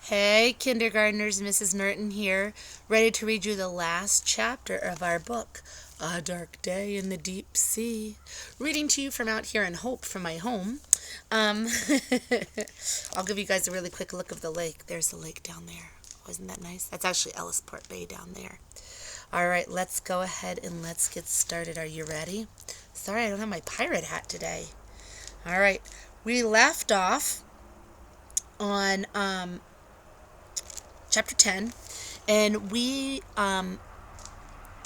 Hey, kindergartners, Mrs. Norton here, ready to read you the last chapter of our book, A Dark Day in the Deep Sea. Reading to you from out here in Hope from my home. Um, I'll give you guys a really quick look of the lake. There's the lake down there. Wasn't that nice? That's actually Ellisport Bay down there. All right, let's go ahead and let's get started. Are you ready? Sorry, I don't have my pirate hat today. All right, we left off on chapter 10, and the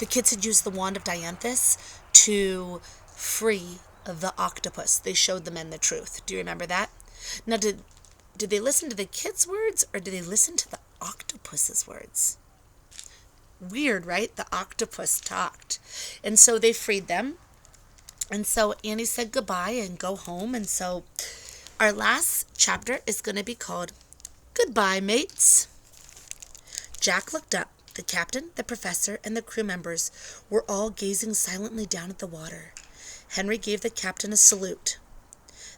kids had used the wand of Dianthus to free the octopus. They showed the men the truth. Do you remember that? Now, did they listen to the kids' words, or did they listen to the octopus's words? Weird, right? The octopus talked. And so they freed them. And so Annie said goodbye and go home. And so our last chapter is going to be called Goodbye, Mates. Jack looked up. The captain, the professor, and the crew members were all gazing silently down at the water. Henry gave the captain a salute.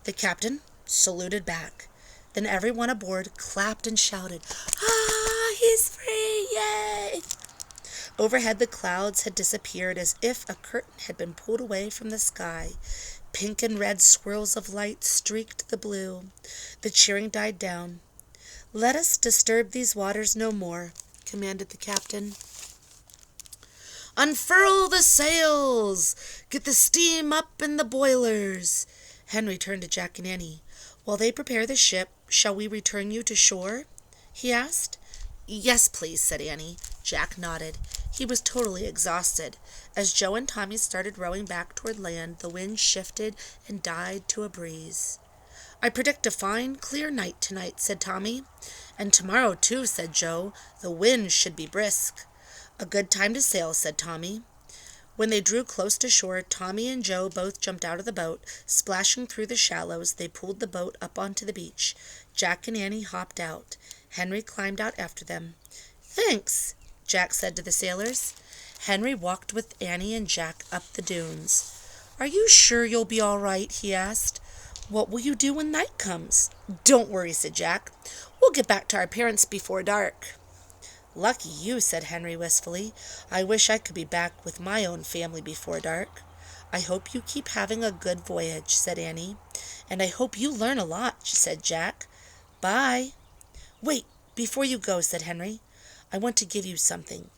The captain saluted back. Then everyone aboard clapped and shouted, "Ah, he's free! Yay!" Overhead, the clouds had disappeared as if a curtain had been pulled away from the sky. Pink and red swirls of light streaked the blue. The cheering died down. "Let us disturb these waters no more," commanded the captain. "Unfurl the sails! Get the steam up in the boilers!" Henry turned to Jack and Annie. "While they prepare the ship, shall we return you to shore?" he asked. "Yes, please," said Annie. Jack nodded. He was totally exhausted. As Joe and Tommy started rowing back toward land, the wind shifted and died to a breeze. "I predict a fine, clear night tonight," said Tommy. "And tomorrow, too," said Joe. "The wind should be brisk." "A good time to sail," said Tommy. When they drew close to shore, Tommy and Joe both jumped out of the boat. Splashing through the shallows, they pulled the boat up onto the beach. Jack and Annie hopped out. Henry climbed out after them. "Thanks," Jack said to the sailors. Henry walked with Annie and Jack up the dunes. "Are you sure you'll be all right?" he asked. "What will you do when night comes?" "Don't worry," said Jack. "We'll get back to our parents before dark." "Lucky you," said Henry wistfully. "I wish I could be back with my own family before dark." "I hope you keep having a good voyage," said Annie. "And I hope you learn a lot," said Jack. "Bye." "Wait, before you go," said Henry. "I want to give you something."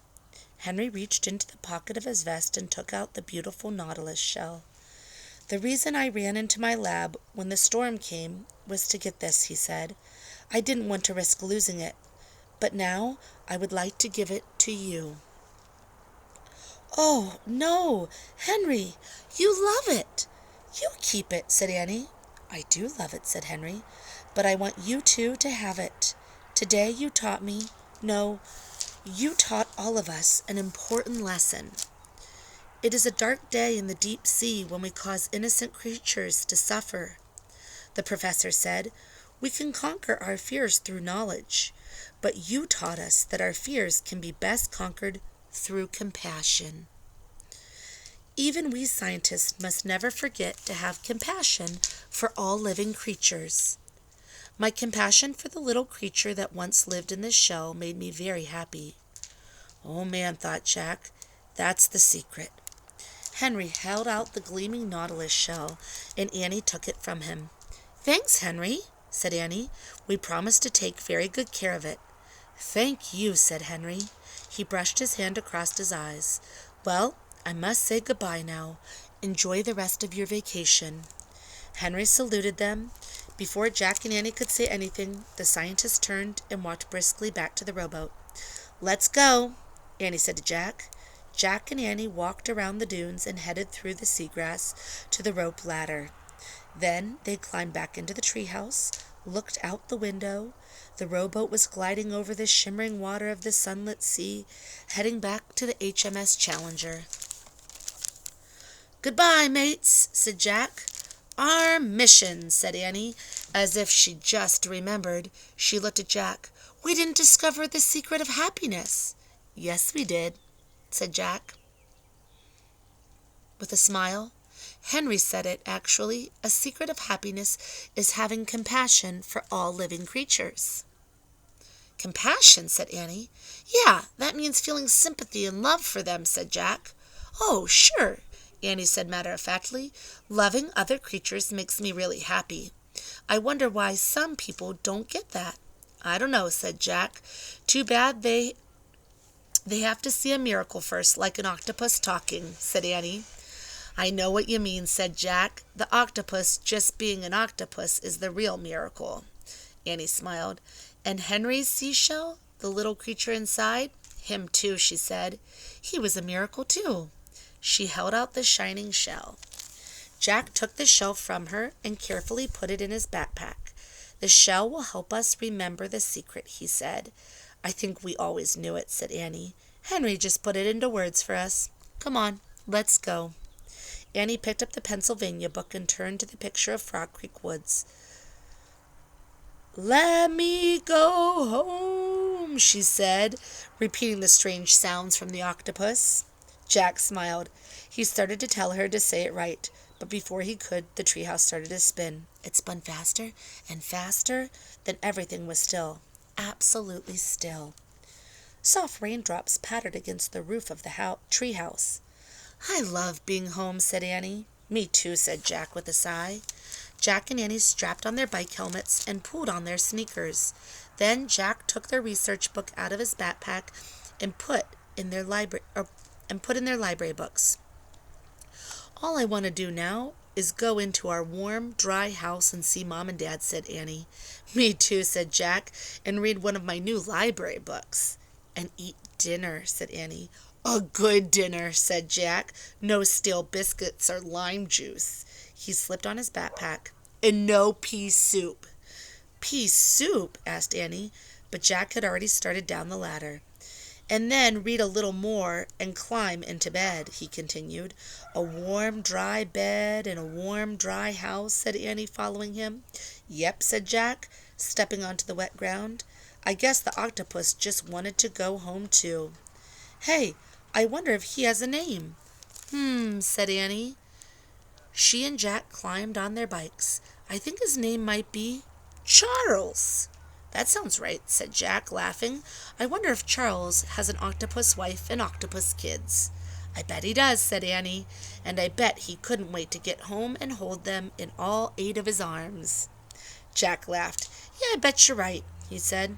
Henry reached into the pocket of his vest and took out the beautiful nautilus shell. "The reason I ran into my lab when the storm came was to get this," he said. "I didn't want to risk losing it, but now I would like to give it to you." "Oh, no, Henry, you love it." "You keep it," said Annie. "I do love it," said Henry, "but I want you two to have it. Today you taught me, no, you taught all of us an important lesson. It is a dark day in the deep sea when we cause innocent creatures to suffer," the professor said. "We can conquer our fears through knowledge, but you taught us that our fears can be best conquered through compassion. Even we scientists must never forget to have compassion for all living creatures. My compassion for the little creature that once lived in this shell made me very happy." "Oh man," thought Jack, "that's the secret." Henry held out the gleaming nautilus shell, and Annie took it from him. "Thanks, Henry," said Annie. "We promise to take very good care of it." "Thank you," said Henry. He brushed his hand across his eyes. "Well, I must say goodbye now. Enjoy the rest of your vacation." Henry saluted them. Before Jack and Annie could say anything, the scientist turned and walked briskly back to the rowboat. "Let's go," Annie said to Jack. Jack and Annie walked around the dunes and headed through the seagrass to the rope ladder. Then they climbed back into the treehouse, looked out the window. The rowboat was gliding over the shimmering water of the sunlit sea, heading back to the HMS Challenger. "Goodbye, mates," said Jack. "Our mission," said Annie, as if she just remembered. She looked at Jack. "We didn't discover the secret of happiness." "Yes, we did," said Jack, with a smile. "Henry said it, actually. A secret of happiness is having compassion for all living creatures." Compassion, said Annie. Yeah, that means feeling sympathy and love for them, said Jack. Oh, sure, Annie said matter-of-factly. Loving other creatures makes me really happy. I wonder why some people don't get that. I don't know, said Jack. Too bad they have to see a miracle first, like an octopus talking, said Annie. I know what you mean, said Jack. The octopus just being an octopus is the real miracle. Annie smiled. And Henry's seashell, the little creature inside? Him too, she said. He was a miracle too. She held out the shining shell. Jack took the shell from her and carefully put it in his backpack. The shell will help us remember the secret, he said. I think we always knew it, said Annie. Henry just put it into words for us. Come on, let's go. Annie picked up the Pennsylvania book and turned to the picture of Frog Creek Woods. Let me go home, she said, repeating the strange sounds from the octopus. Jack smiled. He started to tell her to say it right, but before he could, the treehouse started to spin. It spun faster and faster, then everything was still, absolutely still. Soft raindrops pattered against the roof of the treehouse. I love being home, said Annie. Me too, said Jack with a sigh. Jack and Annie strapped on their bike helmets and pulled on their sneakers. Then Jack took their research book out of his backpack and put in their library books. All I want to do now is go into our warm, dry house and see Mom and Dad, said Annie. Me too, said Jack, and read one of my new library books. And eat dinner, said Annie. A good dinner, said Jack. No stale biscuits or lime juice. He slipped on his backpack. And no pea soup. Pea soup? Asked Annie, but Jack had already started down the ladder. And then read a little more and climb into bed, he continued. A warm, dry bed in a warm, dry house, said Annie, following him. Yep, said Jack, stepping onto the wet ground. I guess the octopus just wanted to go home too. Hey, I wonder if he has a name. Said Annie. She and Jack climbed on their bikes. I think his name might be Charles. That sounds right, said Jack, laughing. I wonder if Charles has an octopus wife and octopus kids. I bet he does, said Annie, and I bet he couldn't wait to get home and hold them in all 8 of his arms. Jack laughed. Yeah, I bet you're right, he said.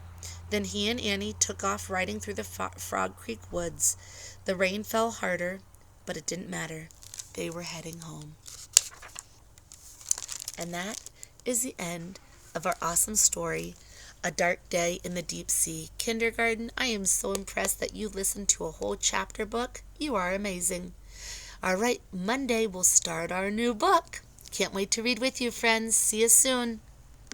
Then he and Annie took off riding through the Frog Creek woods. The rain fell harder, but it didn't matter. They were heading home. And that is the end of our awesome story, A Dark Day in the Deep Sea. Kindergarten, I am so impressed that you listened to a whole chapter book. You are amazing. All right, Monday we'll start our new book. Can't wait to read with you, friends. See you soon.